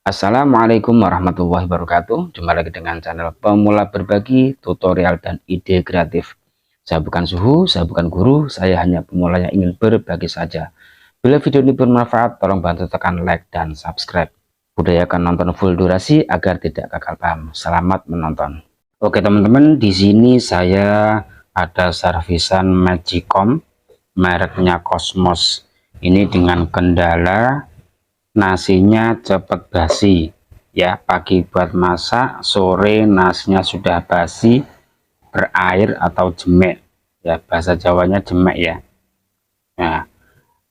Assalamualaikum warahmatullahi wabarakatuh. Jumpa lagi dengan channel Pemula Berbagi Tutorial dan Ide Kreatif. Saya bukan suhu, saya bukan guru, saya hanya pemula yang ingin berbagi saja. Bila video ini bermanfaat, tolong bantu tekan like dan subscribe. Budayakan nonton full durasi agar tidak gagal paham. Selamat menonton. Oke teman-teman, di sini saya ada servisan Magicom mereknya Cosmos. Ini dengan kendala nasinya cepat basi ya, pagi buat masak, sore nasinya sudah basi, berair atau jemek ya, bahasa Jawanya jemek ya. Nah,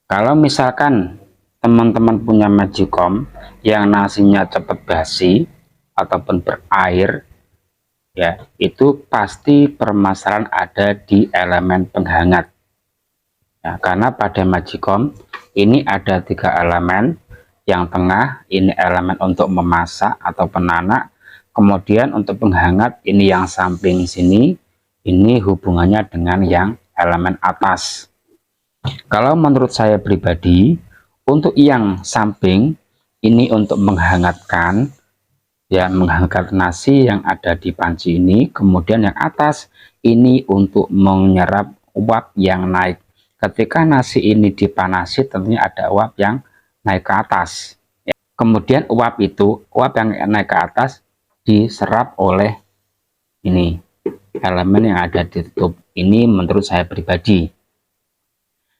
kalau misalkan teman-teman punya Magicom yang nasinya cepat basi ataupun berair ya, itu pasti permasalahan ada di elemen penghangat ya, karena pada Magicom ini ada 3 elemen. Yang tengah ini elemen untuk memasak atau penanak, kemudian untuk penghangat ini yang samping sini, ini hubungannya dengan yang elemen atas. Kalau menurut saya pribadi, untuk yang samping ini untuk menghangatkan ya, menghangatkan nasi yang ada di panci ini, kemudian yang atas ini untuk menyerap uap yang naik. Ketika nasi ini dipanasi, tentunya ada uap yang naik ke atas ya. Kemudian uap yang naik ke atas diserap oleh ini elemen yang ada di tutup ini. Menurut saya pribadi,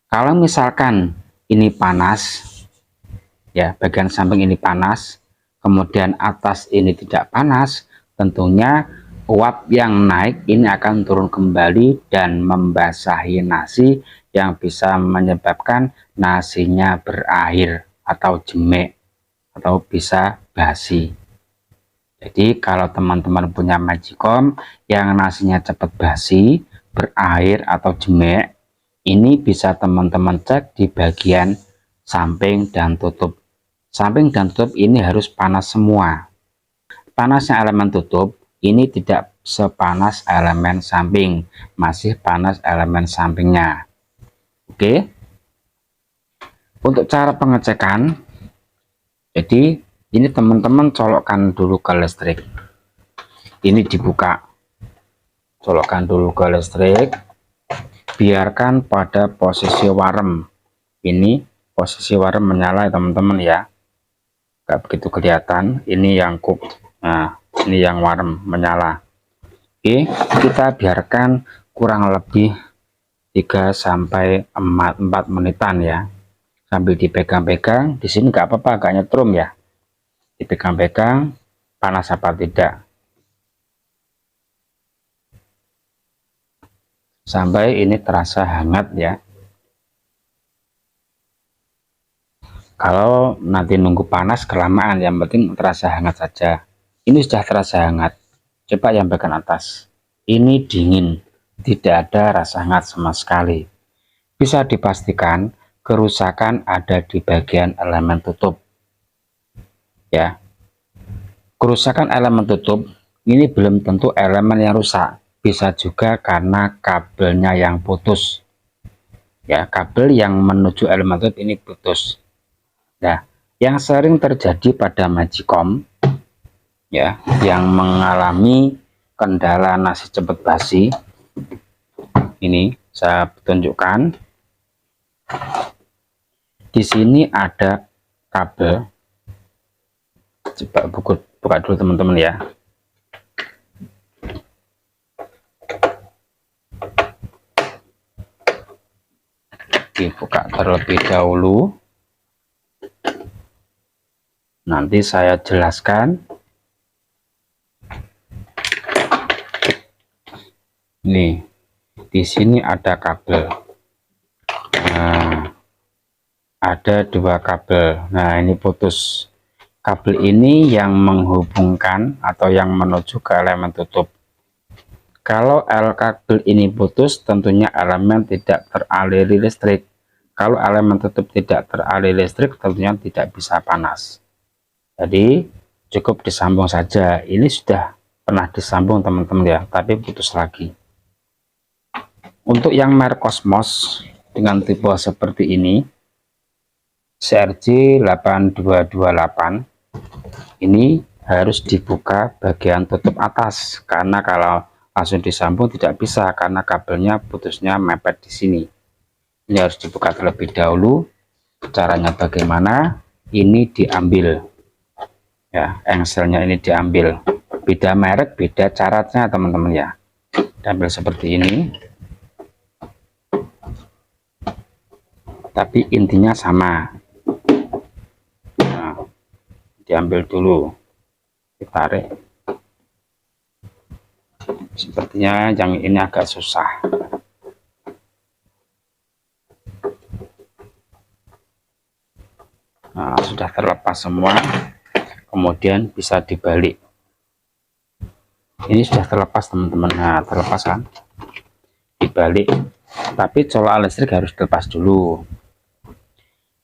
kalau misalkan ini panas ya, bagian samping ini panas, kemudian atas ini tidak panas, tentunya uap yang naik ini akan turun kembali dan membasahi nasi yang bisa menyebabkan nasinya berair atau jemek atau bisa basi. Jadi kalau teman-teman punya Magicom yang nasinya cepat basi, berair atau jemek, ini bisa teman-teman cek di bagian samping dan tutup. Samping dan tutup ini harus panas semua. Panasnya elemen tutup ini tidak sepanas elemen samping, masih panas elemen sampingnya. Oke. Untuk cara pengecekan, jadi ini teman-teman colokkan dulu ke listrik. Ini dibuka, colokkan dulu ke listrik, biarkan pada posisi warm. Ini posisi warm menyala ya teman-teman ya, nggak begitu kelihatan. Ini yang cool, nah ini yang warm menyala. Oke, kita biarkan kurang lebih 3-4 menitan ya, sambil dipegang-pegang. Di sini nggak apa-apa, agak nyetrum ya, dipegang-pegang panas apa tidak, sampai ini terasa hangat ya. Kalau nanti nunggu panas kelamaan, yang penting terasa hangat saja. Ini sudah terasa hangat, coba yang bagian atas ini dingin, tidak ada rasa hangat sama sekali. Bisa dipastikan kerusakan ada di bagian elemen tutup ya. Kerusakan elemen tutup ini belum tentu elemen yang rusak, bisa juga karena kabelnya yang putus ya, kabel yang menuju elemen tutup ini putus. Nah, yang sering terjadi pada Magicom ya, yang mengalami kendala nasi cepat basi, ini saya tunjukkan. Di sini ada kabel, coba buka dulu teman-teman ya. Dibuka terlebih dahulu, nanti saya jelaskan. Nih, di sini ada kabel. Nah, ada 2 kabel. Nah, ini putus. Kabel ini yang menghubungkan atau yang menuju ke elemen tutup. Kalau kabel ini putus, tentunya elemen tidak teraliri listrik. Kalau elemen tutup tidak teraliri listrik, tentunya tidak bisa panas. Jadi cukup disambung saja. Ini sudah pernah disambung teman-teman ya, tapi putus lagi. Untuk yang merek Cosmos dengan tipe seperti ini, CRJ 8228, Ini harus dibuka bagian tutup atas, karena kalau langsung disambung tidak bisa karena kabelnya putusnya mepet di sini. Ini harus dibuka terlebih dahulu. Caranya bagaimana? Ini diambil ya, engselnya ini diambil, beda merek beda caranya teman-teman ya. Diambil seperti ini, tapi intinya sama. Nah, diambil dulu, ditarik. Sepertinya yang ini agak susah. Nah, sudah terlepas semua, kemudian bisa dibalik. Ini sudah terlepas teman-teman. Nah, terlepas kan, dibalik, tapi colokan listrik harus dilepas dulu,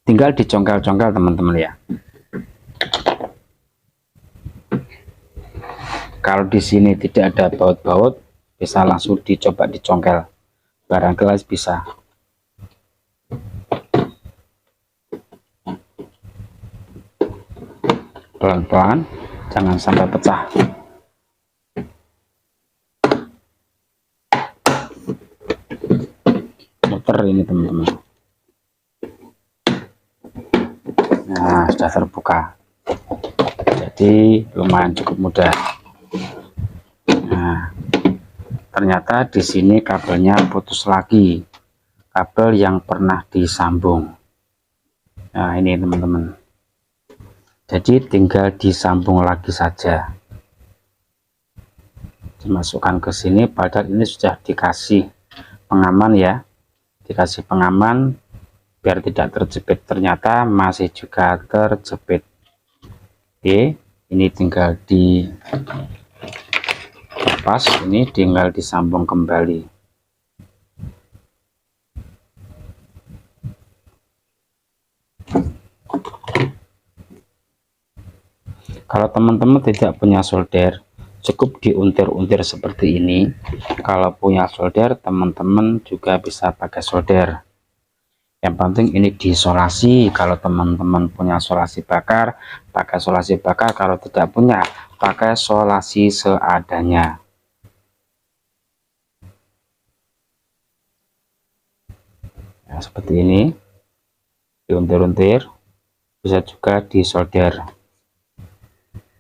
tinggal dicongkel-congkel teman-teman ya. Kalau di sini tidak ada baut-baut, bisa langsung dicoba dicongkel, barangkali bisa. Pelan-pelan, jangan sampai pecah. Muter ini teman-teman. Nah, sudah terbuka, jadi lumayan cukup mudah. Nah, ternyata di sini kabelnya putus lagi, kabel yang pernah disambung. Nah, ini teman-teman, jadi tinggal disambung lagi saja, dimasukkan ke sini. Padahal ini sudah dikasih pengaman ya, dikasih pengaman biar tidak terjepit, ternyata masih juga terjepit. Oke, ini tinggal dilepas, ini tinggal disambung kembali. Kalau teman-teman tidak punya solder, cukup diuntir-untir seperti ini. Kalau punya solder, teman-teman juga bisa pakai solder. Yang penting ini diisolasi. Kalau teman-teman punya solasi bakar, pakai solasi bakar. Kalau tidak punya, pakai solasi seadanya. Nah, seperti ini, diuntir-untir, bisa juga disolder.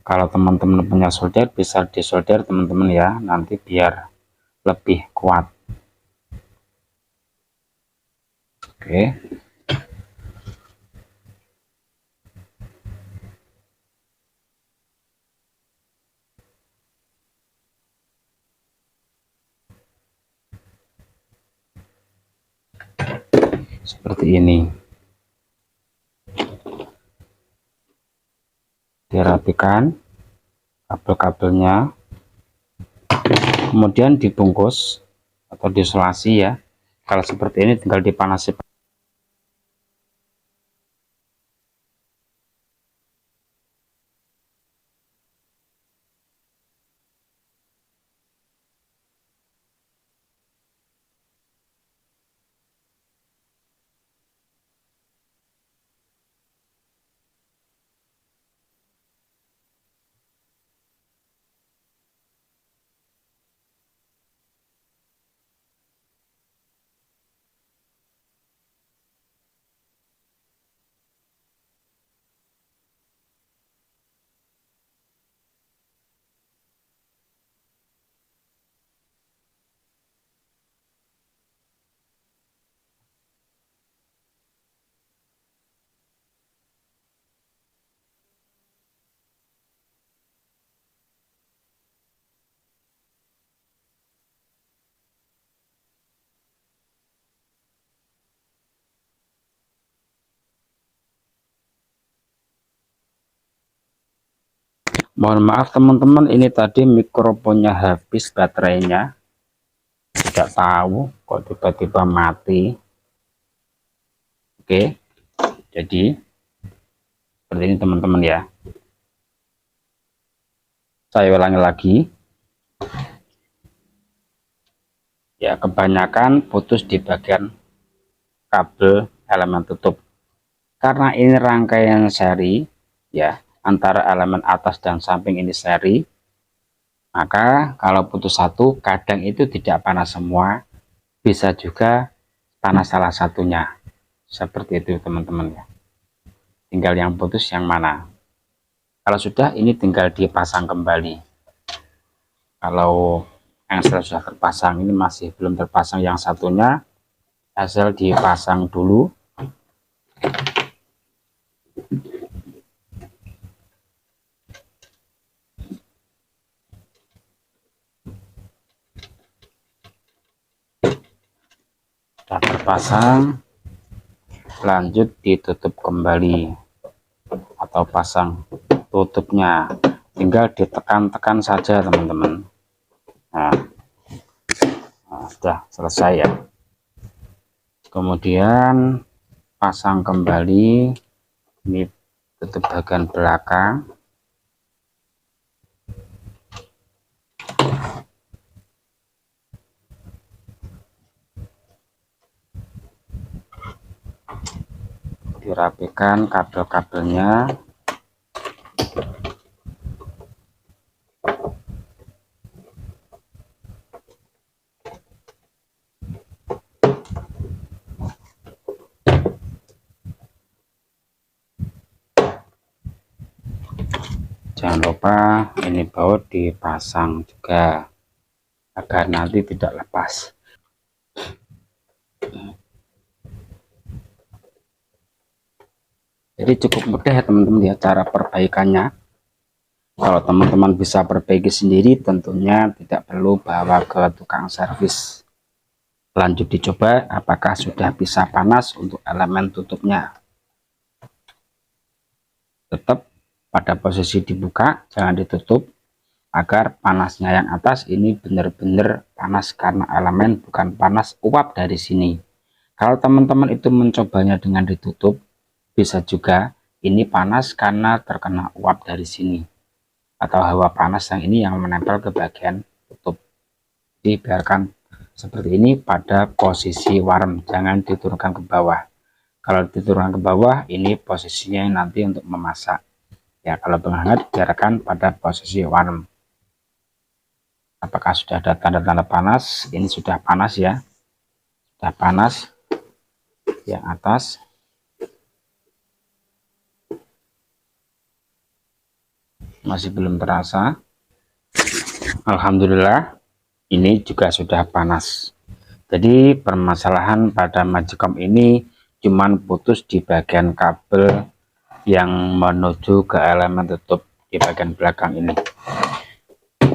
Kalau teman-teman punya solder, bisa disolder teman-teman ya, nanti biar lebih kuat. Oke. Seperti ini. Dirapikan kabel-kabelnya, kemudian dibungkus atau diisolasi ya. Kalau seperti ini tinggal dipanasi. Mohon maaf teman-teman, ini tadi mikrofonnya habis baterainya, tidak tahu kok tiba-tiba mati. Oke, jadi seperti ini teman-teman ya. Saya ulangi lagi ya, kebanyakan putus di bagian kabel elemen tutup. Karena ini rangkaian seri ya, antara elemen atas dan samping ini seri, maka kalau putus satu kadang itu tidak panas semua, bisa juga panas salah satunya. Seperti itu teman-teman ya. Tinggal yang putus yang mana. Kalau sudah, ini tinggal dipasang kembali. Kalau engsel sudah terpasang, ini masih belum terpasang yang satunya, asal dipasang dulu. Sudah terpasang, lanjut ditutup kembali atau pasang tutupnya, tinggal ditekan-tekan saja teman-teman. Nah, sudah selesai ya. Kemudian pasang kembali, ini tutup bagian belakang. Dirapikan kabel-kabelnya. Jangan lupa ini baut dipasang juga agar nanti tidak lepas. Jadi cukup mudah ya teman-teman ya cara perbaikannya. Kalau teman-teman bisa perbaiki sendiri, tentunya tidak perlu bawa ke tukang servis. Lanjut dicoba apakah sudah bisa panas untuk elemen tutupnya. Tetap pada posisi dibuka, jangan ditutup, agar panasnya yang atas ini benar-benar panas karena elemen, bukan panas uap dari sini. Kalau teman-teman itu mencobanya dengan ditutup, bisa juga ini panas karena terkena uap dari sini, atau hawa panas yang ini yang menempel ke bagian tutup. Dibiarkan seperti ini pada posisi warm, jangan diturunkan ke bawah. Kalau diturunkan ke bawah, ini posisinya nanti untuk memasak ya. Kalau penghangat, biarkan pada posisi warm. Apakah sudah ada tanda-tanda panas? Ini sudah panas ya, sudah panas yang atas. Masih belum terasa. Alhamdulillah, ini juga sudah panas. Jadi permasalahan pada Magicom ini cuman putus di bagian kabel yang menuju ke elemen tutup di bagian belakang ini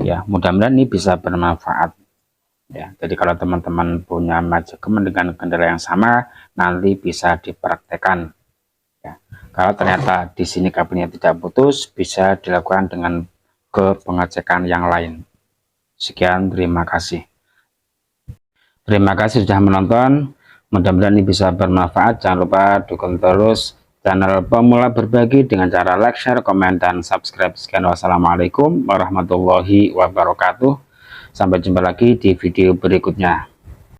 ya. Mudah-mudahan ini bisa bermanfaat ya. Jadi kalau teman-teman punya Magicom dengan kendala yang sama, nanti bisa dipraktekkan ya. Kalau ternyata di sini kabelnya tidak putus, bisa dilakukan dengan ke pengecekan yang lain. Sekian, terima kasih. Terima kasih sudah menonton. Mudah-mudahan ini bisa bermanfaat. Jangan lupa dukung terus channel Pemula Berbagi dengan cara like, share, komen, dan subscribe. Sekian, wassalamualaikum warahmatullahi wabarakatuh. Sampai jumpa lagi di video berikutnya.